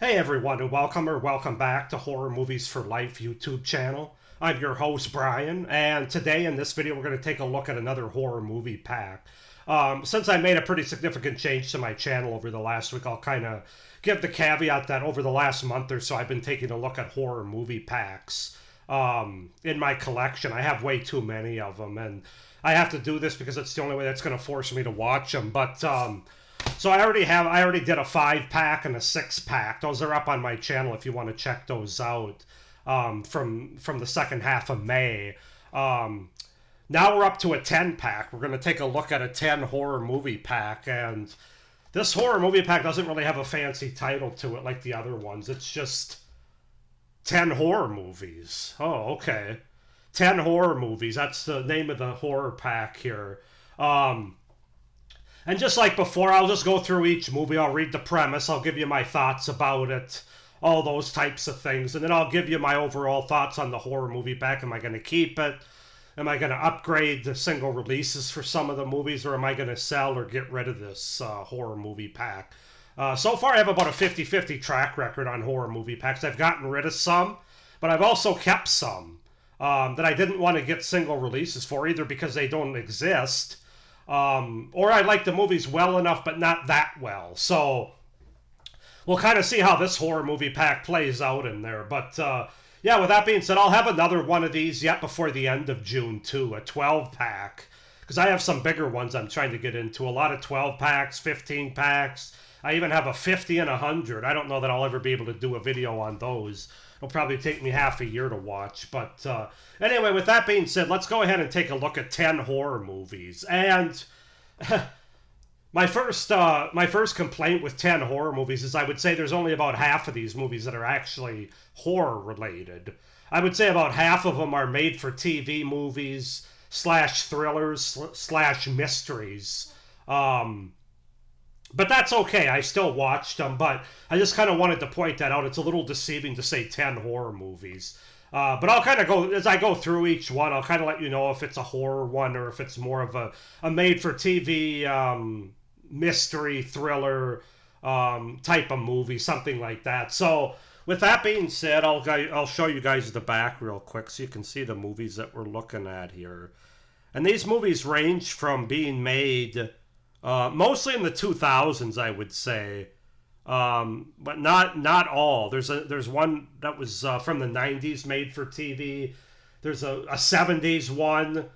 Hey everyone, and welcome or welcome back to Horror Movies for Life YouTube channel. I'm your host Brian, and today in this video we're going to take a look at another horror movie pack. Since I made a pretty significant change to my channel over the last week, I'll kind of give the caveat that over the last month or so I've been taking a look at horror movie packs in my collection. I have way too many of them, and I have to do this because it's the only way that's going to force me to watch them. So I already did a 5-pack and a 6-pack. Those are up on my channel if you want to check those out from the second half of May. Now we're up to a 10-pack. We're going to take a look at a 10 horror movie pack, and this horror movie pack doesn't really have a fancy title to it like the other ones. It's just 10 horror movies. Oh, okay. 10 horror movies. That's the name of the horror pack here. And just like before, I'll just go through each movie. I'll read the premise. I'll give you my thoughts about it, all those types of things. And then I'll give you my overall thoughts on the horror movie pack. Am I going to keep it? Am I going to upgrade the single releases for some of the movies? Or am I going to sell or get rid of this horror movie pack? So far, I have about a 50-50 track record on horror movie packs. I've gotten rid of some, but I've also kept some that I didn't want to get single releases for, either because they don't exist, or I like the movies well enough, but not that well. So we'll kind of see how this horror movie pack plays out in there. But yeah, with that being said, I'll have another one of these yet before the end of June too, a 12-pack. Because I have some bigger ones I'm trying to get into. A lot of 12 packs, 15 packs. I even have a 50 and 100. I don't know that I'll ever be able to do a video on those. It'll probably take me half a year to watch. But anyway, with that being said, let's go ahead and take a look at 10 horror movies. And my first complaint with 10 horror movies is I would say there's only about half of these movies that are actually horror related. I would say about half of them are made for TV movies / thrillers / mysteries. But that's okay. I still watched them, but I just kind of wanted to point that out. It's a little deceiving to say 10 horror movies. But I'll kind of go, as I go through each one, I'll kind of let you know if it's a horror one or if it's more of a made-for-TV mystery, thriller type of movie, something like that. So with that being said, I'll show you guys the back real quick so you can see the movies that we're looking at here. And these movies range from being made mostly in the 2000s, I would say, but not all. There's one that was from the 90s, made for TV. There's a 70s one.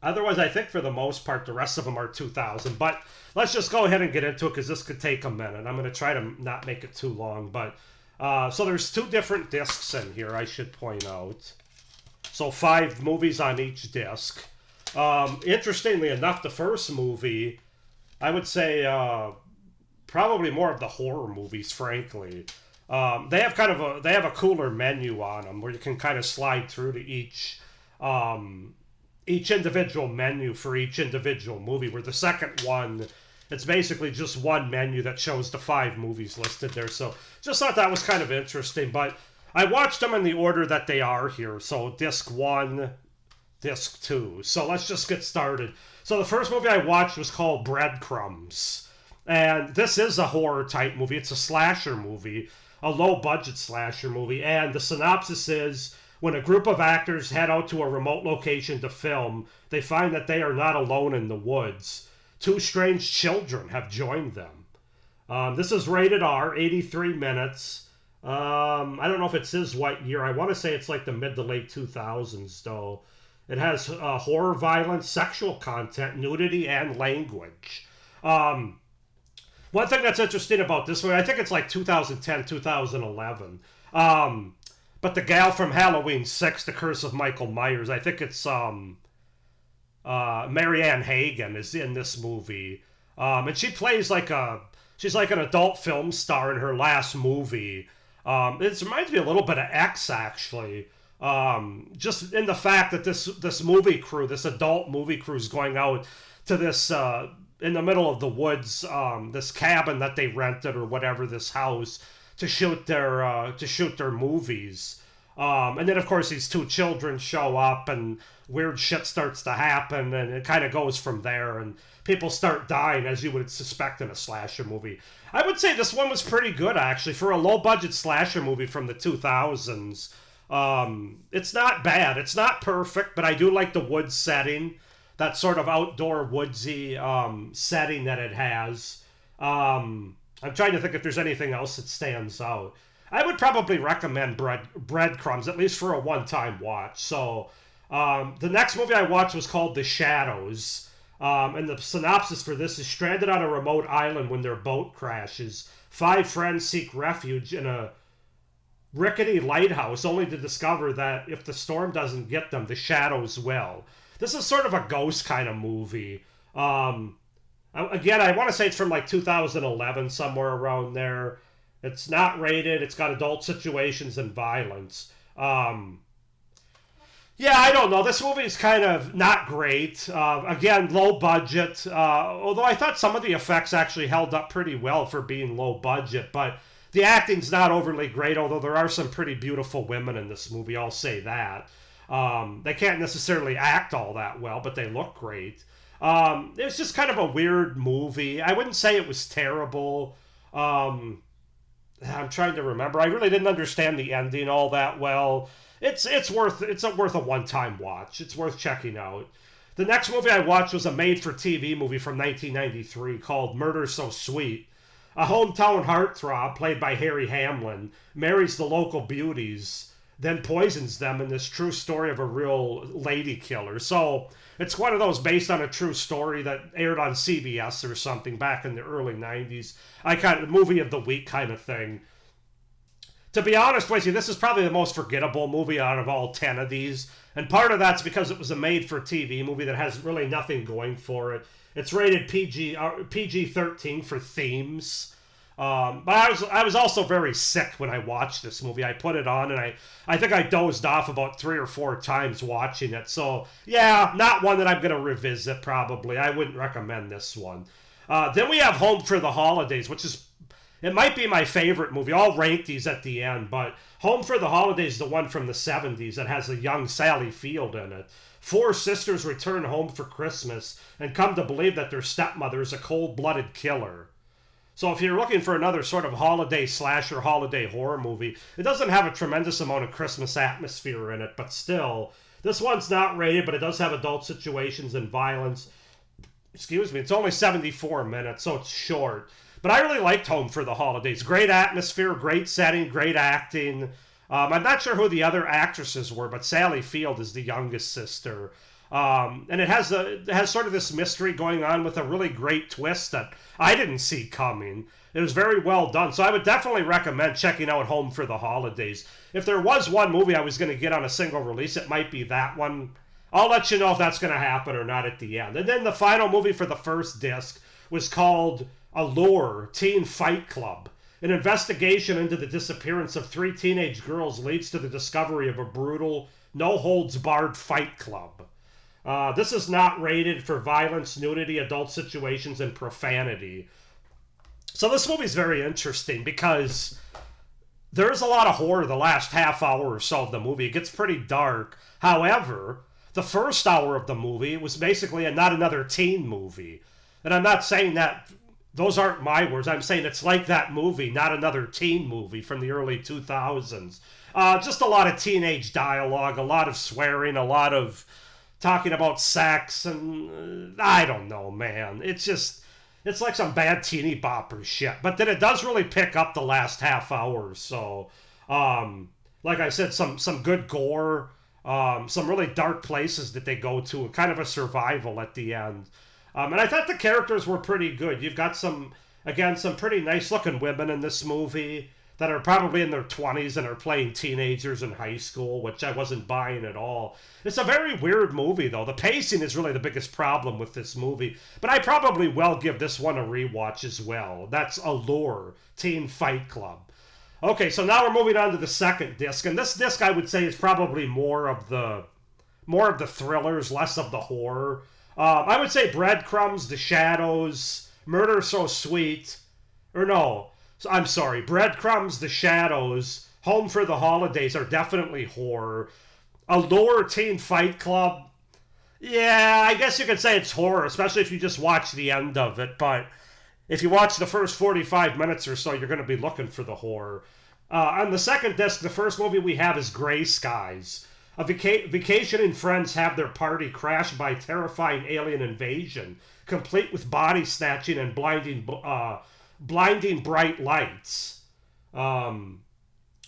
Otherwise, I think for the most part, the rest of them are 2000. But let's just go ahead and get into it because this could take a minute. I'm going to try to not make it too long. But so there's 2 different discs in here, I should point out. So 5 movies on each disc. Interestingly enough, the first movie, I would say probably more of the horror movies, frankly. They have a cooler menu on them where you can kind of slide through to each individual menu for each individual movie, where the second one, it's basically just one menu that shows the 5 movies listed there. So just thought that was kind of interesting, but I watched them in the order that they are here. So disc 1, disc 2. So let's just get started. So the first movie I watched was called Breadcrumbs. And this is a horror type movie. It's a slasher movie, a low budget slasher movie. And the synopsis is, when a group of actors head out to a remote location to film, they find that they are not alone in the woods. 2 strange children have joined them. This is rated R, 83 minutes. I don't know if it says what year. I want to say it's like the mid to late 2000s, though. It has horror, violence, sexual content, nudity, and language. One thing that's interesting about this one, I think it's like 2010, 2011. But the gal from Halloween 6, The Curse of Michael Myers, I think it's Mary Ann Hagen is in this movie. And she plays she's like an adult film star in her last movie. It reminds me a little bit of X, actually. Just in the fact that this movie crew, this adult movie crew, is going out to this in the middle of the woods, this cabin that they rented or whatever, this house to shoot their movies. And then, of course, these two children show up and weird shit starts to happen, and it kind of goes from there. And people start dying, as you would suspect in a slasher movie. I would say this one was pretty good, actually, for a low budget slasher movie from the 2000s. It's not bad. It's not perfect, but I do like the woods setting, that sort of outdoor woodsy setting that it has. I'm trying to think if there's anything else that stands out. I would probably recommend Breadcrumbs, at least for a one-time watch. So, the next movie I watched was called The Shadows. And the synopsis for this is: stranded on a remote island when their boat crashes, five friends seek refuge in a rickety lighthouse, only to discover that if the storm doesn't get them, the shadows will. This is sort of a ghost kind of movie. Again, I want to say it's from like 2011, somewhere around there. It's not rated. It's got adult situations and violence. Yeah, I don't know. This movie is kind of not great. Again, low budget. Although I thought some of the effects actually held up pretty well for being low budget. But the acting's not overly great, although there are some pretty beautiful women in this movie. I'll say that. They can't necessarily act all that well, but they look great. It was just kind of a weird movie. I wouldn't say it was terrible. I'm trying to remember. I really didn't understand the ending all that well. It's worth a one-time watch. It's worth checking out. The next movie I watched was a made-for-TV movie from 1993 called Murder So Sweet. A hometown heartthrob played by Harry Hamlin marries the local beauties, then poisons them in this true story of a real lady killer. So it's one of those based on a true story that aired on CBS or something back in the early 90s. Movie of the week kind of thing. To be honest with you, this is probably the most forgettable movie out of all 10 of these. And part of that's because it was a made-for-TV movie that has really nothing going for it. It's rated PG-13 for themes. But I was also very sick when I watched this movie. I put it on and I think I dozed off about 3 or 4 times watching it. So, yeah, not one that I'm going to revisit probably. I wouldn't recommend this one. Then we have Home for the Holidays, which is... It might be my favorite movie. I'll rank these at the end, but Home for the Holidays is the one from the 70s that has a young Sally Field in it. 4 sisters return home for Christmas and come to believe that their stepmother is a cold-blooded killer. So if you're looking for another sort of holiday slasher, holiday horror movie, it doesn't have a tremendous amount of Christmas atmosphere in it, but still, this one's not rated, but it does have adult situations and violence. Excuse me, it's only 74 minutes, so it's short. But I really liked Home for the Holidays. Great atmosphere, great setting, great acting. I'm not sure who the other actresses were, but Sally Field is the youngest sister. And it has sort of this mystery going on with a really great twist that I didn't see coming. It was very well done. So I would definitely recommend checking out Home for the Holidays. If there was one movie I was going to get on a single release, it might be that one. I'll let you know if that's going to happen or not at the end. And then the final movie for the first disc was called Allure Teen Fight Club. An investigation into the disappearance of 3 teenage girls leads to the discovery of a brutal, no-holds-barred fight club. This is not rated for violence, nudity, adult situations, and profanity. So this movie's very interesting because there's a lot of horror the last half hour or so of the movie. It gets pretty dark. However, the first hour of the movie was basically not another teen movie. And I'm not saying that... Those aren't my words. I'm saying it's like that movie, not another teen movie from the early 2000s. Just a lot of teenage dialogue, a lot of swearing, a lot of talking about sex, and I don't know, man. It's like some bad teeny bopper shit. But then it does really pick up the last half hour or so. Like I said, some good gore, some really dark places that they go to, and kind of a survival at the end. And I thought the characters were pretty good. You've got some pretty nice-looking women in this movie that are probably in their 20s and are playing teenagers in high school, which I wasn't buying at all. It's a very weird movie, though. The pacing is really the biggest problem with this movie. But I probably will give this one a rewatch as well. That's Allure, Teen Fight Club. Okay, so now we're moving on to the second disc. And this disc, I would say, is probably more of the thrillers, less of the horror. I would say Breadcrumbs, The Shadows, Murder So Sweet, or no, I'm sorry, Breadcrumbs, The Shadows, Home for the Holidays are definitely horror. A lower teen Fight Club, yeah, I guess you could say it's horror, especially if you just watch the end of it. But if you watch the first 45 minutes or so, you're going to be looking for the horror. On the second disc, the first movie we have is Gray Skies. Vacationing friends have their party crashed by terrifying alien invasion, complete with body snatching and blinding bright lights.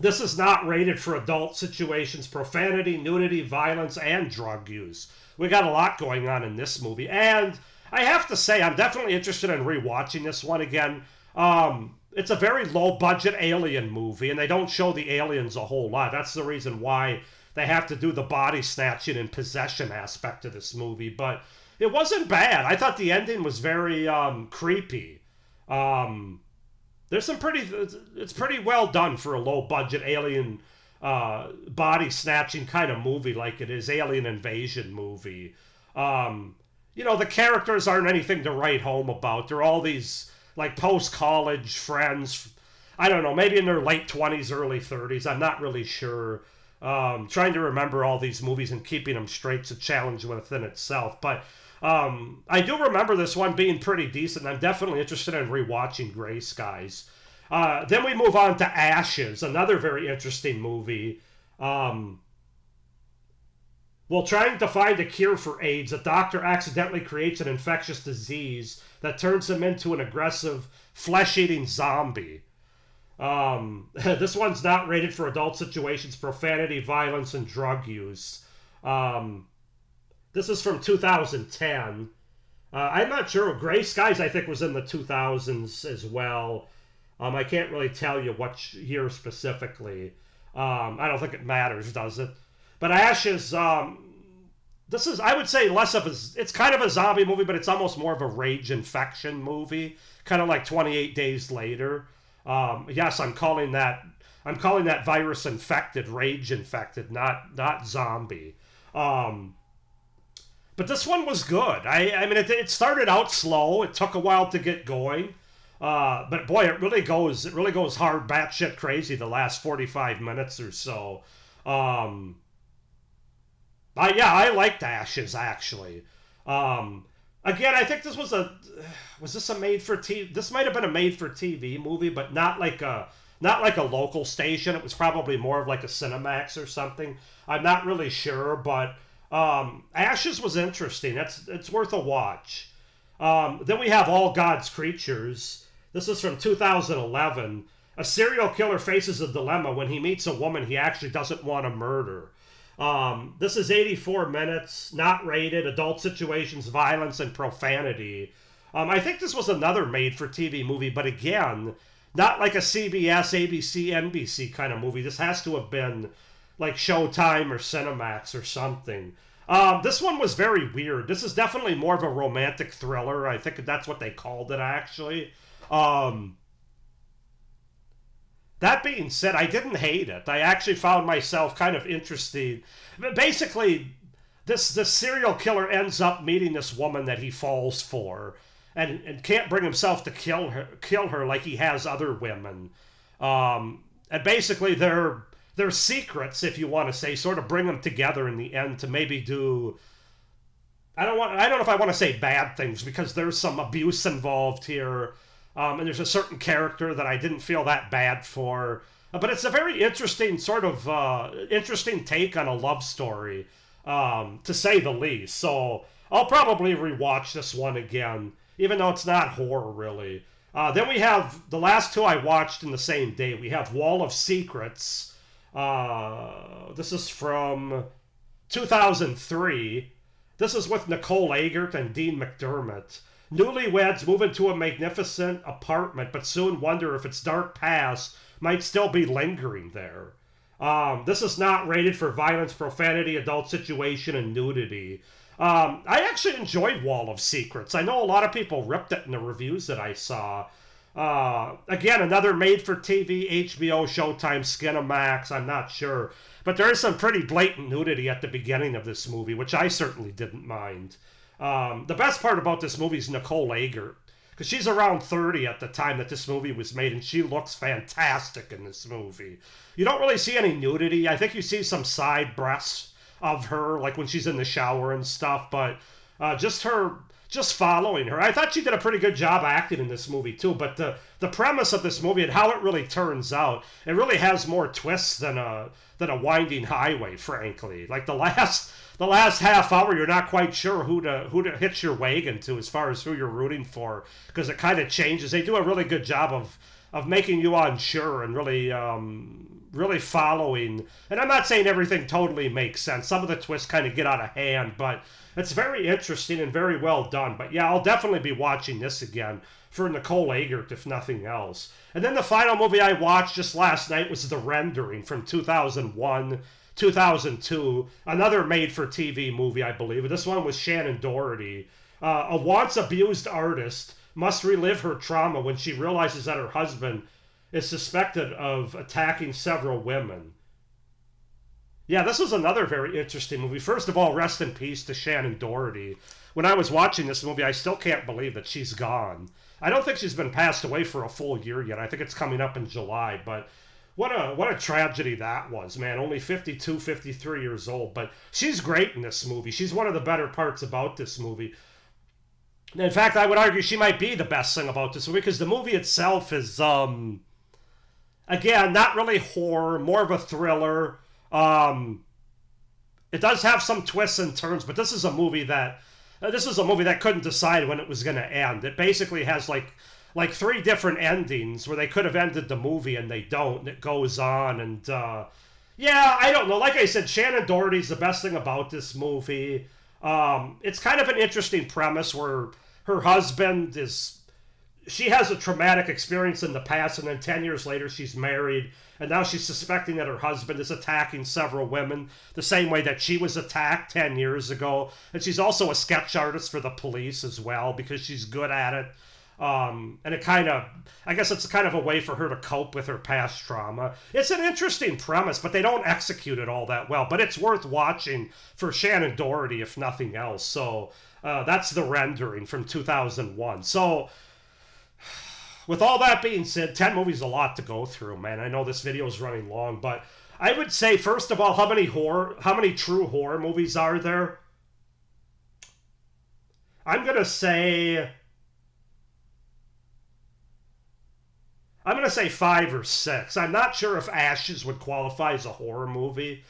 This is not rated for adult situations, profanity, nudity, violence, and drug use. We got a lot going on in this movie, and I have to say, I'm definitely interested in rewatching this one again. It's a very low-budget alien movie, and they don't show the aliens a whole lot. That's the reason why they have to do the body snatching and possession aspect of this movie. But it wasn't bad. I thought the ending was very creepy. There's some it's pretty well done for a low-budget alien body snatching kind of movie like it is alien invasion movie. The characters aren't anything to write home about. They're all these like post-college friends. I don't know, maybe in their late 20s, early 30s. I'm not really sure. Trying to remember all these movies and keeping them straight's a challenge within itself. But I do remember this one being pretty decent. I'm definitely interested in rewatching Gray Skies. Then we move on to Ashes, another very interesting movie. While trying to find a cure for AIDS, a doctor accidentally creates an infectious disease that turns him into an aggressive, flesh-eating zombie. This one's not rated for adult situations, profanity, violence, and drug use. This is from 2010. I'm not sure. Gray Skies, I think, was in the 2000s as well. I can't really tell you what year specifically. I don't think it matters, does it? But Ashes, this is, I would say, less of a... It's kind of a zombie movie, but it's almost more of a rage infection movie. Kind of like 28 Days Later. Yes, I'm calling that virus infected, rage infected, not zombie. But this one was good. I mean, it started out slow. It took a while to get going. But boy, it really goes hard batshit crazy the last 45 minutes or so. I liked Ashes actually. Again, I think this was this a made for TV? This might have been a made for TV movie, but not like a local station. It was probably more of like a Cinemax or something. I'm not really sure, but Ashes was interesting. It's worth a watch. Then we have All God's Creatures. This is from 2011. A serial killer faces a dilemma when he meets a woman he actually doesn't want to murder. This is 84 minutes, not rated, adult situations, violence, and profanity. I think this was another made-for-TV movie, but again, not like a CBS, ABC, NBC kind of movie. This has to have been like Showtime or Cinemax or something. This one was very weird. This is definitely more of a romantic thriller. I think that's what they called it, actually. That being said, I didn't hate it. I actually found myself kind of interested. Basically, this serial killer ends up meeting this woman that he falls for, and can't bring himself to kill her like he has other women. And basically, their secrets, if you want to say, sort of bring them together in the end to maybe do. I don't know if I want to say bad things because there's some abuse involved here. And there's a certain character that I didn't feel that bad for. But it's a very interesting sort of interesting take on a love story, to say the least. So I'll probably rewatch this one again, even though it's not horror really. Then we have the last two I watched in the same day. We have Wall of Secrets. This is from 2003. This is with Nicole Eggert and Dean McDermott. Newlyweds move into a magnificent apartment, but soon wonder if its dark past might still be lingering there. This is not rated for violence, profanity, adult situation, and nudity. I actually enjoyed Wall of Secrets. I know a lot of people ripped it in the reviews that I saw. Again, another made-for-TV, HBO, Showtime, Skinamax, I'm not sure. But there is some pretty blatant nudity at the beginning of this movie, which I certainly didn't mind. The best part about this movie is Nicole Eggert. because she's around 30 at the time that this movie was made, and she looks fantastic in this movie. You don't really see any nudity. I think you see some side breasts of her, like when she's in the shower and stuff, but just following her. I thought she did a pretty good job acting in this movie too, but the premise of this movie and how it really turns out, it really has more twists than a winding highway, frankly. Like the last half hour, you're not quite sure who to hitch your wagon to as far as who you're rooting for, because it kind of changes. They do a really good job of making you unsure and really following. And I'm not saying everything totally makes sense. Some of the twists kind of get out of hand, but it's very interesting and very well done. But yeah, I'll definitely be watching this again for Nicole Eggert, if nothing else. And then the final movie I watched just last night was The Rendering from 2001, 2002. Another made-for-TV movie, I believe. This one was Shannen Doherty. A once-abused artist must relive her trauma when she realizes that her husband is suspected of attacking several women. Yeah, this was another very interesting movie. First of all, rest in peace to Shannen Doherty. When I was watching this movie, I still can't believe that she's gone. I don't think she's been passed away for a full year yet. I think it's coming up in July, but what a tragedy that was, man. Only 52, 53 years old, but she's great in this movie. She's one of the better parts about this movie. In fact, I would argue she might be the best thing about this movie, because the movie itself is, again, not really horror, more of a thriller. It does have some twists and turns, but this is a movie that couldn't decide when it was going to end. It basically has like three different endings where they could have ended the movie and they don't, and it goes on. And yeah, I don't know. Like I said, Shannen Doherty's the best thing about this movie. It's kind of an interesting premise where her husband she has a traumatic experience in the past, and then 10 years later she's married, and now she's suspecting that her husband is attacking several women the same way that she was attacked 10 years ago. And she's also a sketch artist for the police as well, because she's good at it. And I guess it's kind of a way for her to cope with her past trauma. It's an interesting premise, but they don't execute it all that well. But it's worth watching for Shannen Doherty, if nothing else. So that's The Rendering from 2001. So with all that being said, 10 movies is a lot to go through, man. I know this video is running long, but I would say, first of all, how many true horror movies are there? I'm going to say 5 or 6. I'm not sure if Ashes would qualify as a horror movie.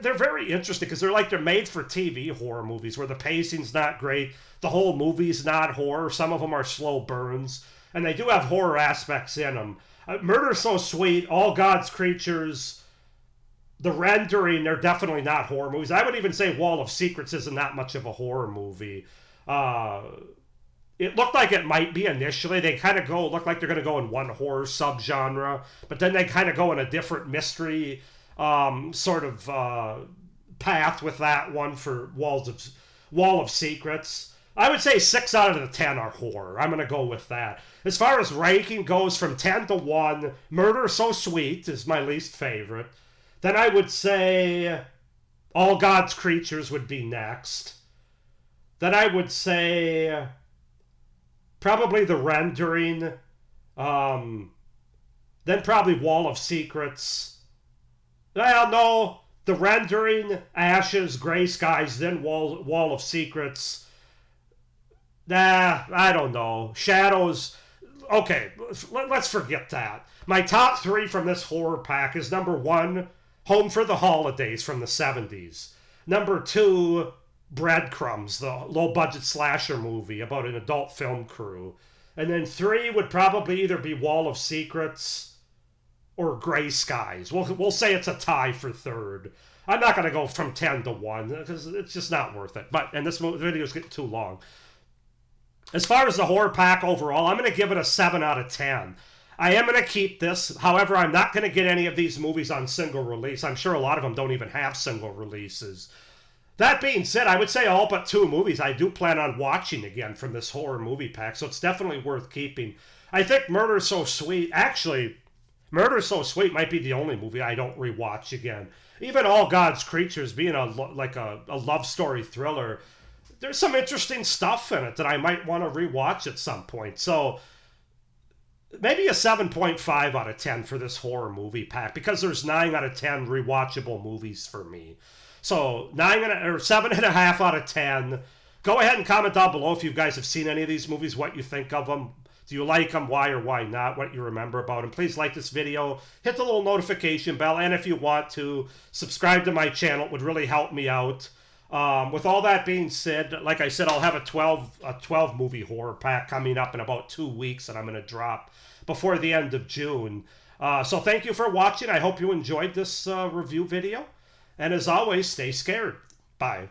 They're very interesting because they're made for TV horror movies where the pacing's not great, the whole movie's not horror, some of them are slow burns, and they do have horror aspects in them. Murder So Sweet, All God's Creatures, The Rendering, they're definitely not horror movies. I would even say Wall of Secrets isn't that much of a horror movie. It looked like it might be initially. They kind of look like they're going to go in one horror subgenre, but then they kind of go in a different mystery sort of path with that one for Wall of Secrets. I would say 6 out of the 10 are horror. I'm going to go with that. As far as ranking goes, from 10 to 1, Murder So Sweet is my least favorite. Then I would say All God's Creatures would be next. Then I would say probably The Rendering. Then probably Wall of Secrets. Well, no. The Rendering, Ashes, Gray Skies, then Wall of Secrets. Nah, I don't know. Shadows. Okay, let's forget that. My top 3 from this horror pack is number 1, Home for the Holidays from the 70s. Number 2, Breadcrumbs, the low-budget slasher movie about an adult film crew. And then 3 would probably either be Wall of Secrets or Gray Skies. We'll say it's a tie for 3rd. I'm not going to go from 10 to 1 because it's just not worth it. And this video is getting too long. As far as the horror pack overall, I'm going to give it a 7 out of 10. I am going to keep this. However, I'm not going to get any of these movies on single release. I'm sure a lot of them don't even have single releases. That being said, I would say all but 2 movies I do plan on watching again from this horror movie pack, so it's definitely worth keeping. I think Murder So Sweet might be the only movie I don't rewatch again. Even All God's Creatures being a love story thriller, there's some interesting stuff in it that I might want to rewatch at some point. So maybe a 7.5 out of 10 for this horror movie pack, because there's 9 out of 10 rewatchable movies for me. So 7.5 out of 10. Go ahead and comment down below if you guys have seen any of these movies, what you think of them. Do you like them? Why or why not? What you remember about them? Please like this video. Hit the little notification bell. And if you want to, subscribe to my channel. It would really help me out. With all that being said, like I said, I'll have a 12 movie horror pack coming up in about 2 weeks that I'm going to drop before the end of June. So thank you for watching. I hope you enjoyed this review video. And as always, stay scared. Bye.